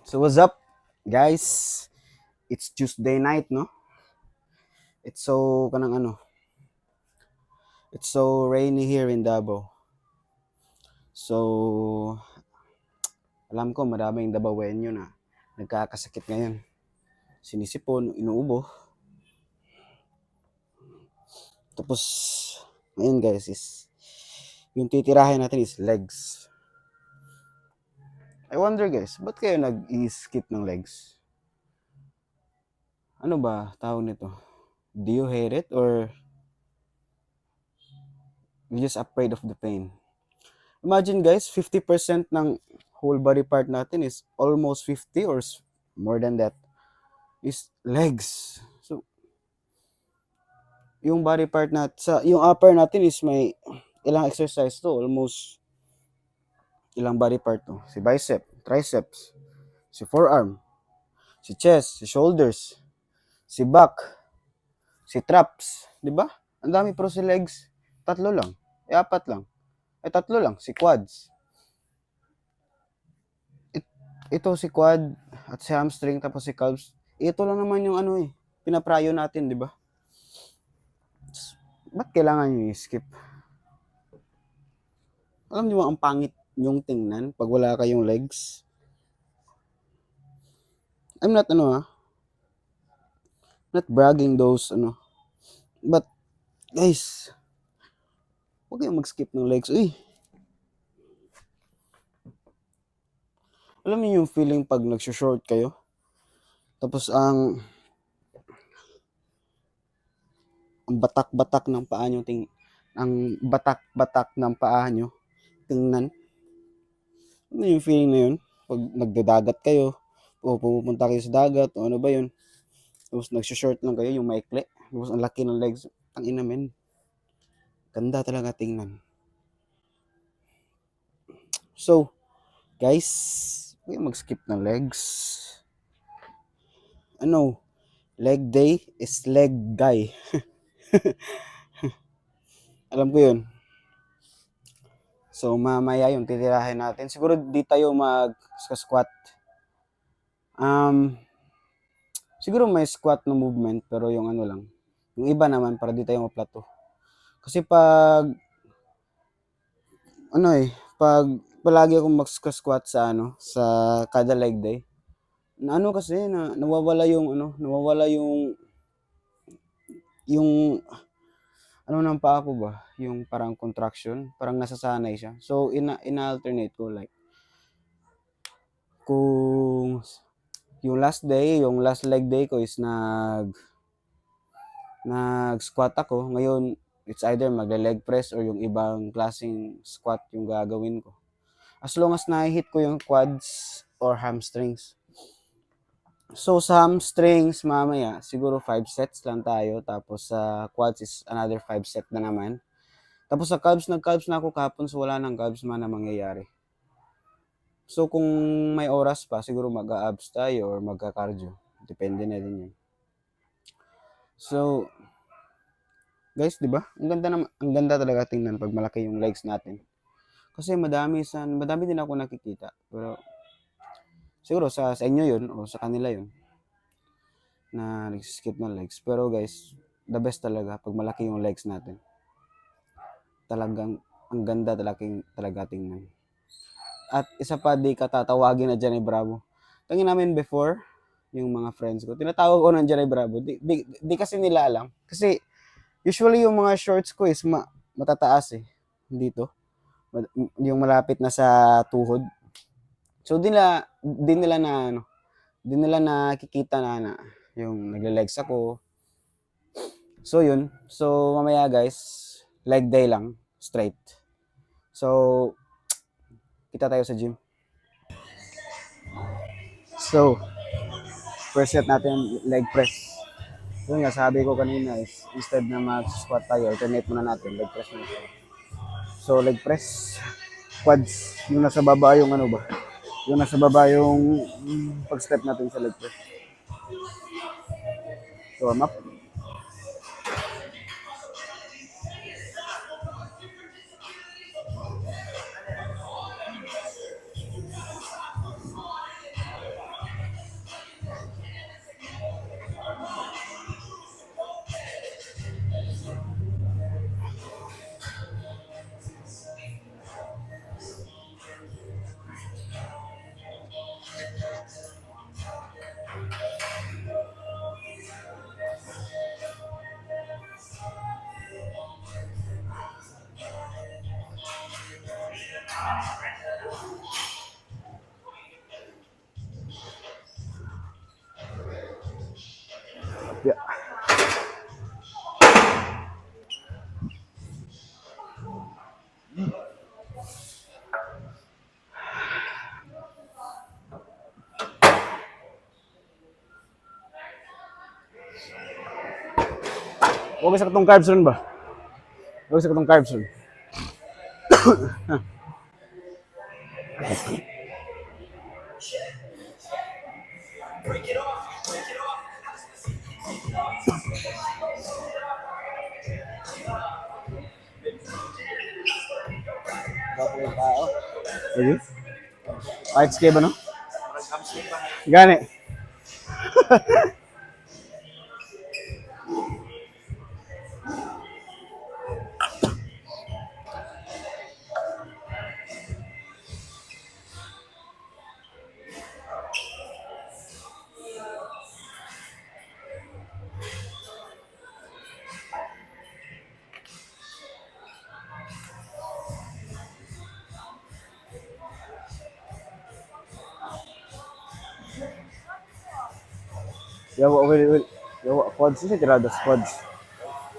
So what's up, guys? It's Tuesday night, no? It's so kanang ano, it's so rainy here in Davao. So alam ko maraming Davaoenyo na nagkakasakit ngayon. Sinisipon, inuubo. Tapos ngayon guys is yung titirahin natin is legs. I wonder guys, ba't kayo nag-i-skip ng legs? Ano ba tawag nito? Do you hate it or you just afraid of the pain? Imagine guys, 50% ng whole body part natin is almost 50 or more than that is legs. So, yung body part yung upper natin is may ilang exercise to, almost ilang body part to. Si bicep, triceps, si forearm, si chest, si shoulders, si back, si traps, di ba? Ang dami pero si legs, tatlo lang, apat lang. Tatlo lang, si quads. Ito si quad at si hamstring tapos si calves. Ito lang naman yung pinaprayo natin, di ba? Ba't kailangan nyo i-skip? Alam niyo ba ang pangit yung tingnan pag wala kayong legs? I'm not not bragging those but guys, huwag kayong mag-skip ng legs. Uy, alam niyo yung feeling pag nag-short kayo? Tapos ang batak-batak ng paa nyo ang batak-batak ng paa nyo tingnan. Ano yung feeling na yun? Pag nagdadagat kayo, o pupunta kayo sa dagat, o ano ba yun? Tapos nag-short lang kayo, yung maikli. Tapos ang laki ng legs. Ang ina men. Ganda talaga tingnan. So, guys, huwag mag-skip ng legs. Leg day is leg guy. Alam ko yun. So, mamaya yung titirahin natin. Siguro di tayo mag-squat. Siguro may squat na movement, pero yung lang. Yung iba naman, para di tayo maplato. Kasi pag palagi akong mag-squat sa kada leg day, kasi nawawala yung ng paa ko ba, yung parang contraction, parang nasasanay siya. So ina-alternate ko, like kung yung last leg day ko is nag-squat ako, ngayon it's either magle-leg press or yung ibang klaseng squat yung gagawin ko. As long as na-hit ko yung quads or hamstrings. So sa hamstrings mamaya, siguro 5 sets lang tayo. Tapos sa quads is another 5 set na naman. Tapos sa calves, nag-calves na ako kahapon, so wala nang calves man na mangyayari. So kung may oras pa, siguro mag-abs tayo or magka-cardio. Depende na din yun. So, guys, di ba? Ang ganda talaga tingnan pag malaki yung legs natin. Kasi madami din ako nakikita. Pero siguro sa inyo yun o sa kanila yun na nag-skip ng legs. Pero guys, the best talaga pag malaki yung legs natin. Talagang ang ganda talaga tingnan. At isa pa, di ka tatawagin na Johnny Bravo. Tangin namin before, yung mga friends ko, tinatawag ko ng Johnny Bravo. Di kasi nila alam. Kasi usually yung mga shorts ko is matataas dito. Yung malapit na sa tuhod. So di nila nakikita na yung nagle-legs ako. So yun. So mamaya guys, leg day lang, straight. So kita tayo sa gym. So first set natin leg press. Yun nga sabi ko kanina is instead na mag-squat tayo, alternate muna natin leg press muna. So leg press, quads, yung nasa baba yung yung nasa baba yung pag-step natin sa leg press. So warm up. Yeah. Huwag sa katong carbs ron ba? Huwag sa katong carbs ron. Sige. Kahit skip ba no? Gani. Yawa, will. Yawa, quads. Isa tirada sa quads.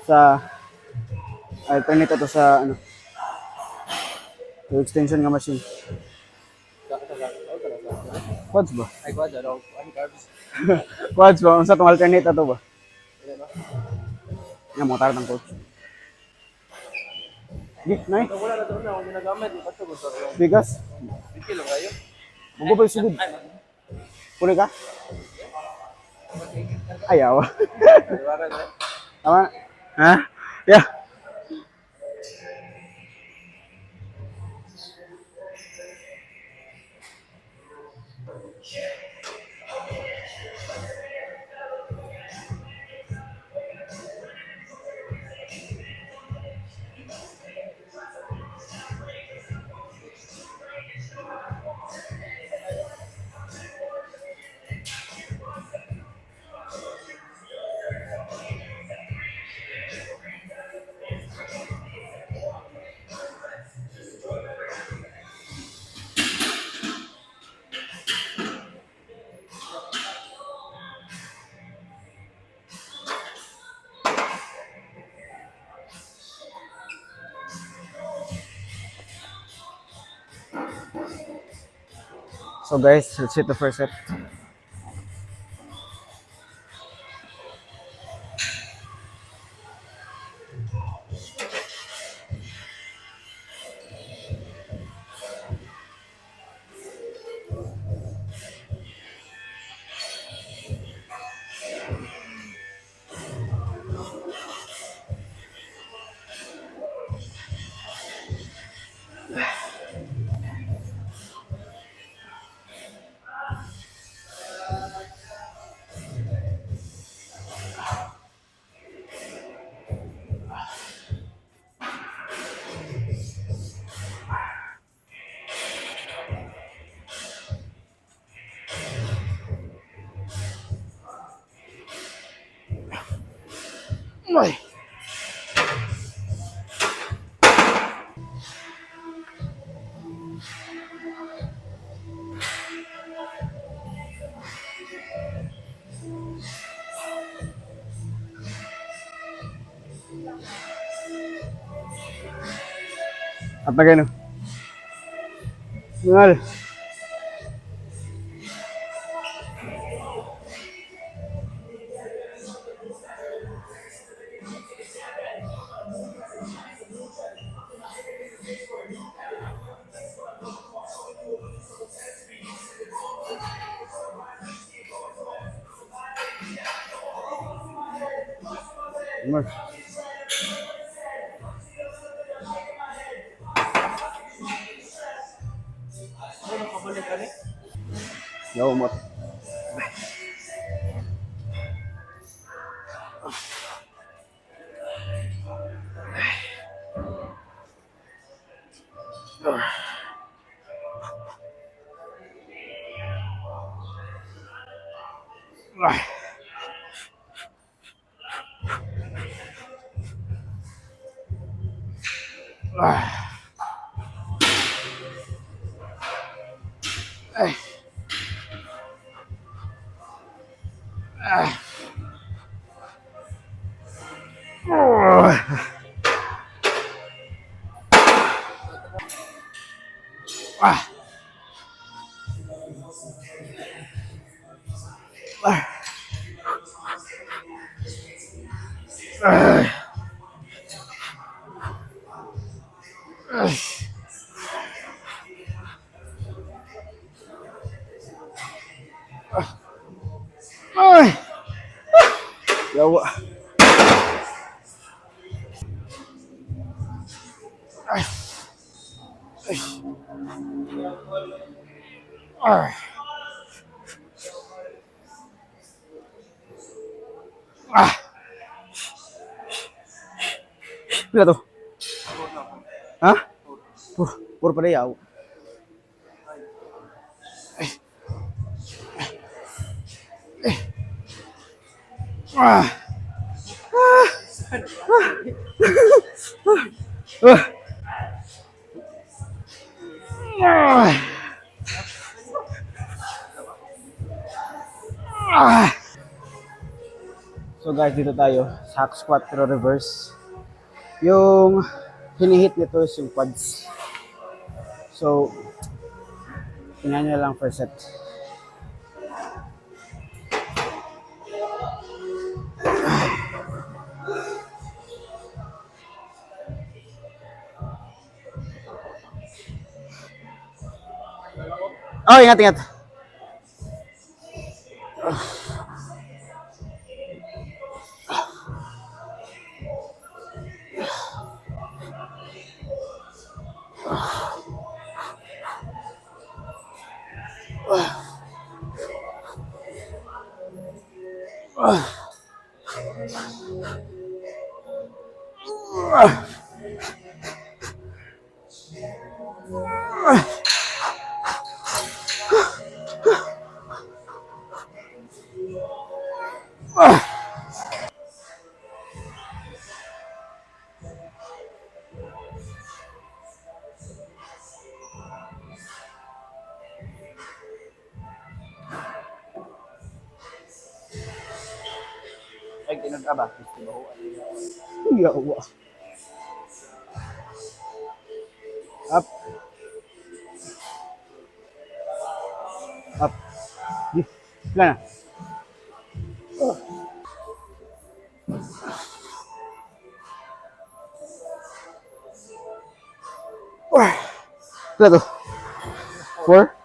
Sa, alternate to sa, ano, yung extension nga machine. Quads ba? Ay, quad, ano? Ano carbs? Quads ba? Unsa tong alternate to ba? Nga, mga tarat ng coach. Di, nay. Wala na doon na, huwag ginagamit. Ito gusto ko. Bigas. Biki lang kayo. Mago pa yung sugod. Puli ka? Ayaw. Iwaran na. Tama? Ha? Yeah. So guys, let's hit the first set. Ay. At na gano. Ngal. Mar. Ano kabalik ka ni? Yaw mo. Ah. Ah. Ah. Ay. Yawa. Ay. Ay. Ah. Ah. Pila to? Ha? Puro pa yaw. Ah. Ah. Ah. Ah. So guys, dito tayo sa hack squat pero reverse. Yung hinihit nito is yung quads. So, tingnan nyo lang first set. Oh, ingat, ingat. Ay, kinag-aba. Yawa. Up. Up. Di. Wala na. Wala to. 4.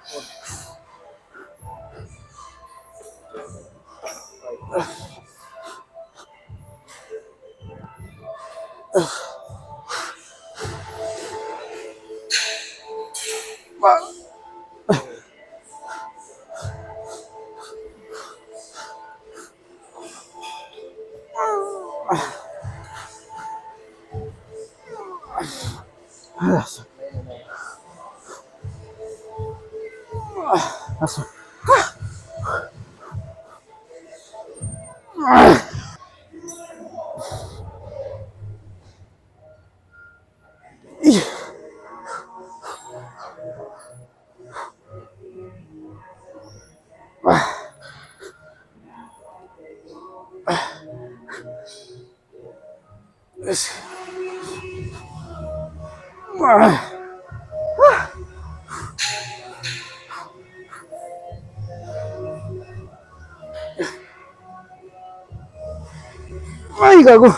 Aso. Ay, gago.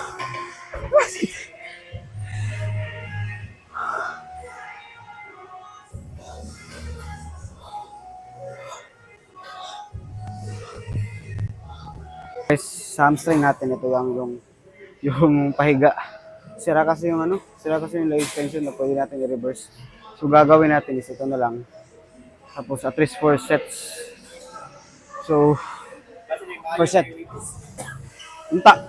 Guys, sa hamstring natin ito yung pahiga. Sira kasi yung leg extension na pwede natin i-reverse. So gagawin natin is ito na lang. Tapos at least 4 sets. So, first set. Unta.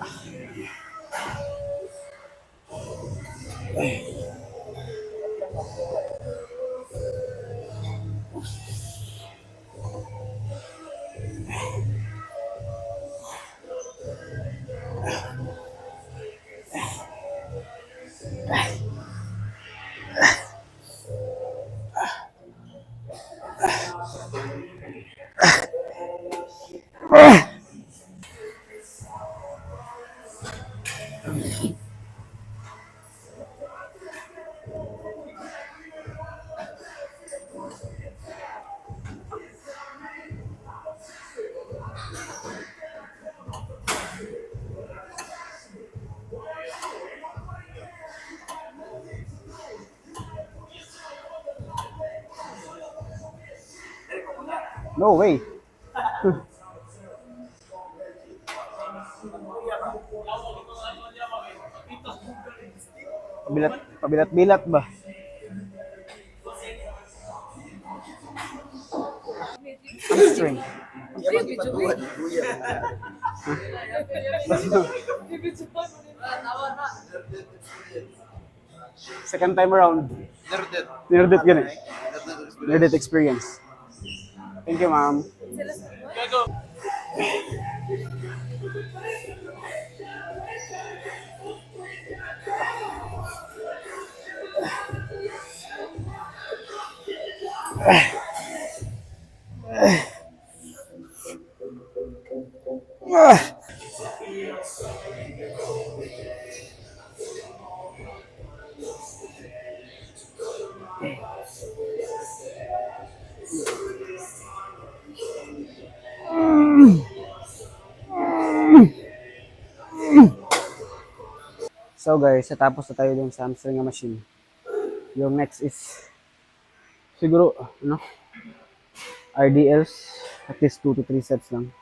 No way. Pabilat-bilat ba? Hamstring. Second time around. Near death gani. Near death experience. Thank you, ma'am. So guys, natapos na tayo dun sa hamstring na machine. Yung next is siguro ano, RDLs at least 2 to 3 sets lang.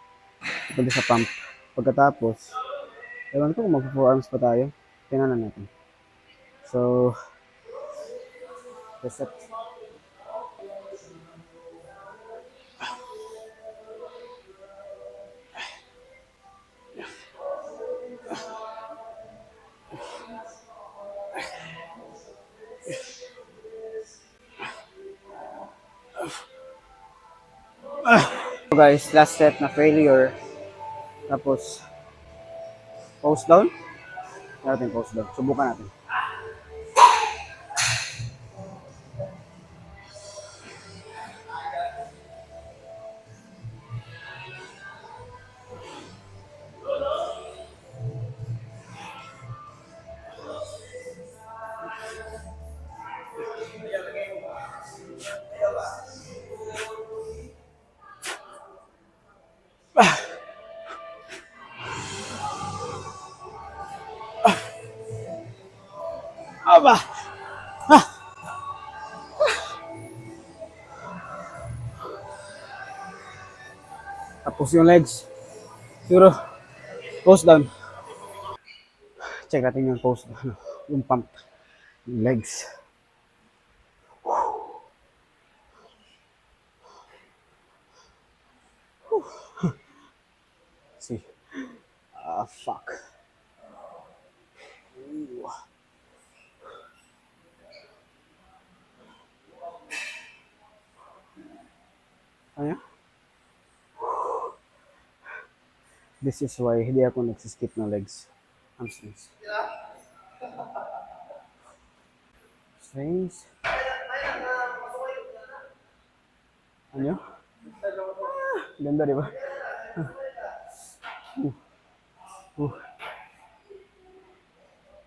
Pwede sa pump. Pagkatapos, ewan ko kung mag-4 arms pa tayo. Tingnan na natin. So, reset. So guys, last set na failure. Tapos, post down. Natin post down. Subukan natin. Aba! Tapos yung legs. Siguro, post down. Check natin yung post, ano, yung pump. Yung legs. See. Fuck. Ooh. Ano? This is why hindi ako nagsiskip ng legs. Hamstrings. Strings. Ano? Ganda, di ba?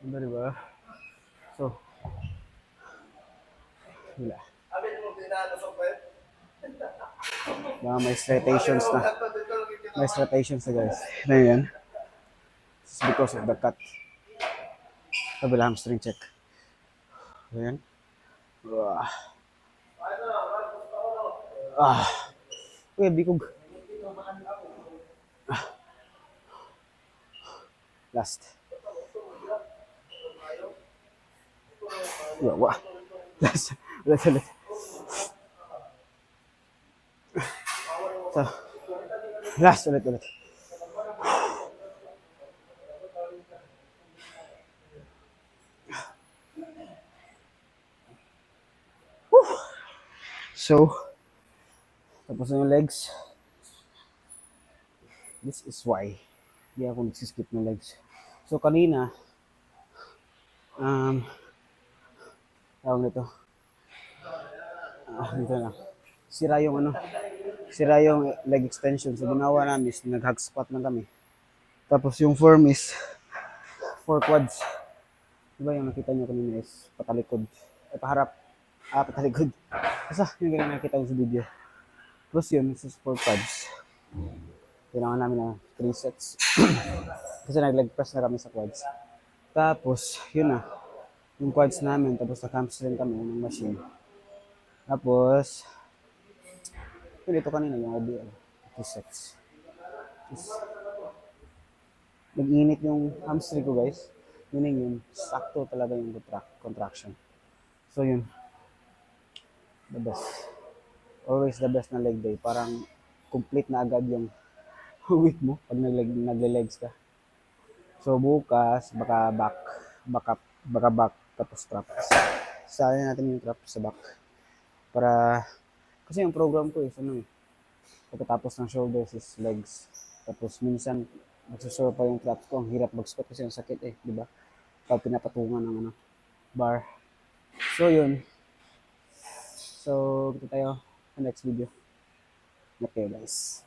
Ganda, di ba? So, wala. May striations na. May striations na guys. Ano yan? It's because of the cut. Kabila hamstring check. Ayan. Uy, bikog. Last. Yawa. Last. Ulit. So, last ulit. So, tapos na yung legs. This is why hindi ako nagsiskip ng legs. So, kanina, tawag nito. Dito na. Sira yung leg extension. So, ginawa namin is nag-hug squat lang kami. Tapos yung form is 4 quads. Diba yung nakita nyo kanina is patalikod. Paharap. Patalikod. Basta yung ganyan nakita ko sa video. Plus yun, is 4 quads. Kailangan namin ng 3 sets. Kasi nag-leg press na kami sa quads. Tapos, yun na. Yung quads namin. Tapos na-hamstring kami ng machine. Tapos, Pero ito kanina yung OBL. 2 sets. Is, nag-init yung hamstring ko guys. Meaning yun, sakto talaga yung contraction. So yun, the best. Always the best na leg day. Parang complete na agad yung week mo pag nagle-legs ka. So bukas, baka back, tapos traps. Sayang natin yung traps sa back. Para, kasi yung program ko is ano eh, pagkatapos ng shoulders is legs. Tapos minsan, magsusure pa yung traps ko. Ang hirap mag-squat kasi yung sakit eh, di ba? Pag pinapatungan ng ano, bar. So yun. So, kita tayo sa next video. Okay guys.